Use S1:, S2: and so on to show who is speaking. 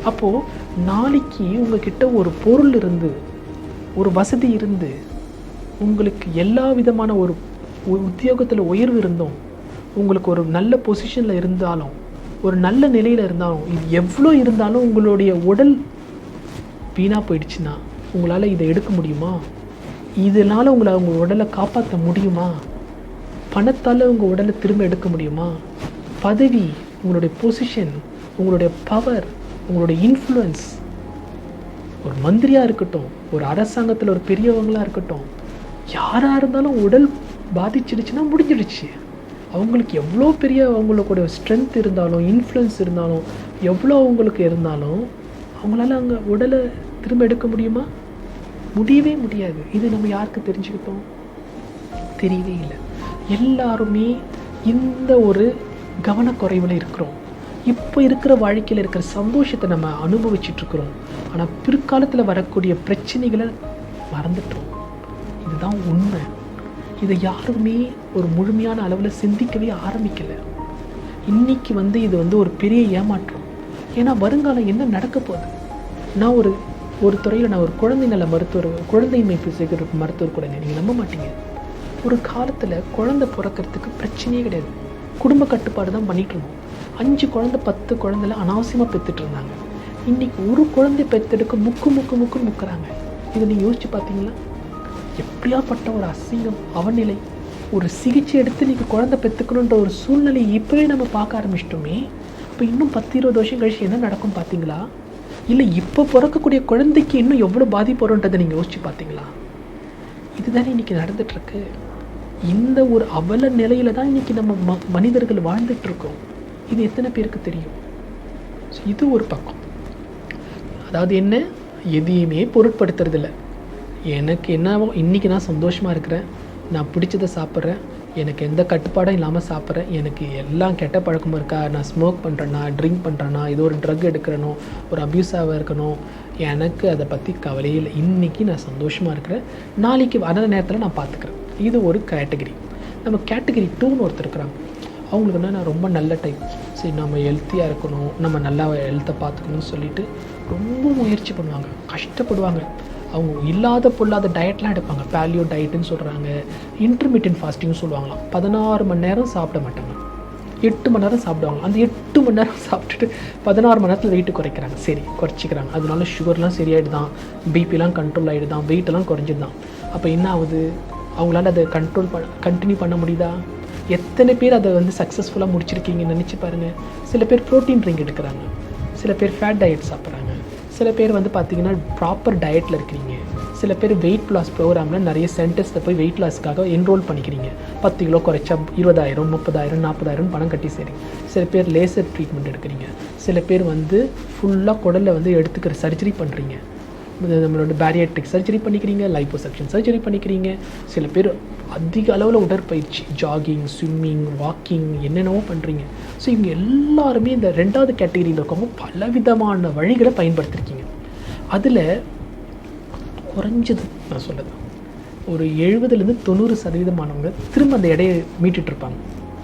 S1: அப்போது நாளைக்கு உங்ககிட்ட ஒரு பொருள் இருந்து, ஒரு வசதி இருந்து, உங்களுக்கு எல்லா விதமான ஒரு உத்தியோகத்தில் உயர்வு இருந்தோம், உங்களுக்கு ஒரு நல்ல பொசிஷனில் இருந்தாலும், ஒரு நல்ல நிலையில் இருந்தாலும், இது எவ்வளோ இருந்தாலும் உங்களுடைய உடல் வீணாக போயிடுச்சுன்னா உங்களால் இதை எடுக்க முடியுமா? இதனால் உங்கள் உடலை காப்பாற்ற முடியுமா? பணத்தால் உங்கள் உடலை திரும்ப எடுக்க முடியுமா? பதவி, உங்களுடைய பொசிஷன், உங்களுடைய பவர், உங்களுடைய இன்ஃப்ளூயன்ஸ், ஒரு மந்திரியாக இருக்கட்டும், ஒரு அரசாங்கத்தில் ஒரு பெரியவங்களாக இருக்கட்டும், யாராக இருந்தாலும் உடல் பாதிச்சிடுச்சுன்னா முடிஞ்சிடுச்சு. அவங்களுக்கு எவ்வளோ பெரிய அவங்களோட ஸ்ட்ரென்த் இருந்தாலும், இன்ஃப்ளூயன்ஸ் இருந்தாலும், எவ்வளோ அவங்களுக்கு இருந்தாலும் அவங்களால அங்கே உடலை திரும்ப எடுக்க முடியுமா? முடியவே முடியாது. இது நம்ம யாருக்கு தெரிஞ்சுக்கிட்டோம்? தெரியவே இல்லை. எல்லாருமே இந்த ஒரு கவனக்குறைவில் இருக்கிறோம். இப்போ இருக்கிற வாழ்க்கையில் இருக்கிற சந்தோஷத்தை நம்ம அனுபவிச்சுட்ருக்குறோம். ஆனால் பிற்காலத்தில் வரக்கூடிய பிரச்சனைகளை மறந்துட்டோம். இதுதான் உண்மை. இதை யாருமே ஒரு முழுமையான அளவில் சிந்திக்கவே ஆரம்பிக்கலை. இன்றைக்கி இது ஒரு பெரிய ஏமாற்றம். ஏன்னா வருங்காலம் என்ன நடக்க போகுது? நான் ஒரு துறையில் நான் ஒரு குழந்தை நல மருத்துவர், குழந்தைமை மருத்துவர் கூட, நீங்கள் நம்ப மாட்டீங்க. ஒரு காலத்தில் குழந்தை பிறக்கிறதுக்கு பிரச்சனையே கிடையாது. குடும்ப கட்டுப்பாடு தான் பண்ணிகிட்டு இருந்தோம். 5 குழந்தை 10 குழந்தைலாம் அனாவசியமாக பெற்றுட்டு இருந்தாங்க. இன்றைக்கி ஒரு குழந்தை பெற்றெடுக்க முக்குன்னு முக்குறாங்க. இதை நீங்கள் யோசிச்சு பார்த்தீங்களா? எப்படியாப்பட்ட ஒரு அசிங்கம், அவநிலை. ஒரு சிகிச்சை எடுத்து நீங்கள் குழந்தை பெற்றுக்கணுன்ற ஒரு சூழ்நிலையை இப்போவே நம்ம பார்க்க ஆரம்பிச்சிட்டோமே. இப்போ இன்னும் 10-20 வருஷம் கழிச்சு என்ன நடக்கும் பார்த்தீங்களா? இல்லை இப்போ பிறக்கக்கூடிய குழந்தைக்கு இன்னும் எவ்வளோ பாதிப்பு வரும்ன்றதை நீங்கள் யோசிச்சு பார்த்தீங்களா? இதுதானே இன்றைக்கி நடந்துகிட்ருக்கு. இந்த ஒரு அவல நிலையில் தான் இன்றைக்கி நம்ம மனிதர்கள் வாழ்ந்துட்டுருக்கோம். இது எத்தனை பேருக்கு தெரியும்? ஸோ இது ஒரு பக்கம். அதாவது என்ன, எதையுமே பொருட்படுத்துறதில்ல. எனக்கு என்னவோ இன்றைக்கி நான் சந்தோஷமாக இருக்கிறேன், நான் பிடிச்சதை சாப்பிட்றேன், எனக்கு எந்த கட்டுப்பாடும் இல்லாமல் சாப்பிட்றேன், எனக்கு எல்லாம் கெட்ட பழக்கமும் இருக்கா, நான் ஸ்மோக் பண்ணுறேன்னா, ட்ரிங்க் பண்ணுறேன்னா, ஏதோ ஒரு ட்ரக் எடுக்கிறனோ, ஒரு அப்யூஸாக இருக்கணும், எனக்கு அதை பற்றி கவலையே இல்லை. இன்றைக்கி நான் சந்தோஷமாக இருக்கிறேன், நாளைக்கு வர நேரத்தில் நான் பார்த்துக்கிறேன். இது ஒரு கேட்டகரி. நம்ம கேட்டகரி 2ன்னு ஒருத்தர் இருக்கிறாங்க. அவங்களுக்கு என்ன, நான் ரொம்ப நல்ல டைப், சரி நம்ம ஹெல்த்தியாக இருக்கணும், நம்ம நல்லா ஹெல்த்தை பார்த்துக்கணும்னு சொல்லிட்டு ரொம்ப முயற்சி பண்ணுவாங்க, கஷ்டப்படுவாங்க. அவங்க இல்லாத பொல்லாத டயட்லாம் எடுப்பாங்க. பேலியோ டயட்டுன்னு சொல்கிறாங்க, இன்டர்மீடியன்ட் ஃபாஸ்டிங்னு சொல்லுவாங்களாம். 16 மணி நேரம் சாப்பிட மாட்டாங்க, 8 மணி நேரம் சாப்பிடுவாங்க. அந்த 8 மணி நேரம் சாப்பிட்டுட்டு 16 மணி நேரத்தில் வெயிட்டு குறைக்கிறாங்க. சரி, குறைச்சிக்கிறாங்க. அதனால சுகர்லாம் சரியாயிடுதான், பிபிலாம் கண்ட்ரோல் ஆகிடுதான், வெயிட்டெல்லாம் குறைஞ்சிடுதான். அப்போ என்ன ஆகுது? அவங்களால அதை கண்டினியூ பண்ண முடியுதா? எத்தனை பேர் அதை சக்ஸஸ்ஃபுல்லாக முடிச்சிருக்கீங்கன்னு நினச்சி பாருங்கள். சில பேர் ப்ரோட்டீன் ட்ரிங்க் எடுக்கிறாங்க, சில பேர் ஃபேட் டயட் சாப்பிட்றாங்க, சில பேர் பார்த்தீங்கன்னா ப்ராப்பர் டயட்டில் இருக்கிறீங்க, சில பேர் வெயிட் லாஸ் ப்ரோக்ராமில் நிறைய சென்டர்ஸில் போய் வெயிட் லாஸ்க்காக என்ரோல் பண்ணிக்கிறீங்க. 10 கிலோ குறைச்சா 20,000, 30,000, 40,000 பணம் கட்டி செய்கிறீங்க. சில பேர் லேசர் ட்ரீட்மெண்ட் எடுக்கிறீங்க, சில பேர் ஃபுல்லாக குடலில் எடுத்துக்கிற சர்ஜரி பண்ணுறீங்க, நம்மளோட பேரியாட்ரிக் சர்ஜரி பண்ணிக்கிறீங்க, லைப்போசக்ஷன் சர்ஜரி பண்ணிக்கிறீங்க. சில பேர் அதிக அளவில் உடற்பயிற்சி, ஜாகிங், ஸ்விம்மிங், வாக்கிங், என்னென்னவோ பண்ணுறீங்க. ஸோ இவங்க எல்லாருமே இந்த 2வது கேட்டகரியில் இருக்கவங்க பலவிதமான வழிகளை பயன்படுத்திருக்கீங்க. அதில் குறைஞ்சது நான் சொல்லுது ஒரு 70-90% திரும்ப அந்த எடையை மீட்டுட்ருப்பாங்க.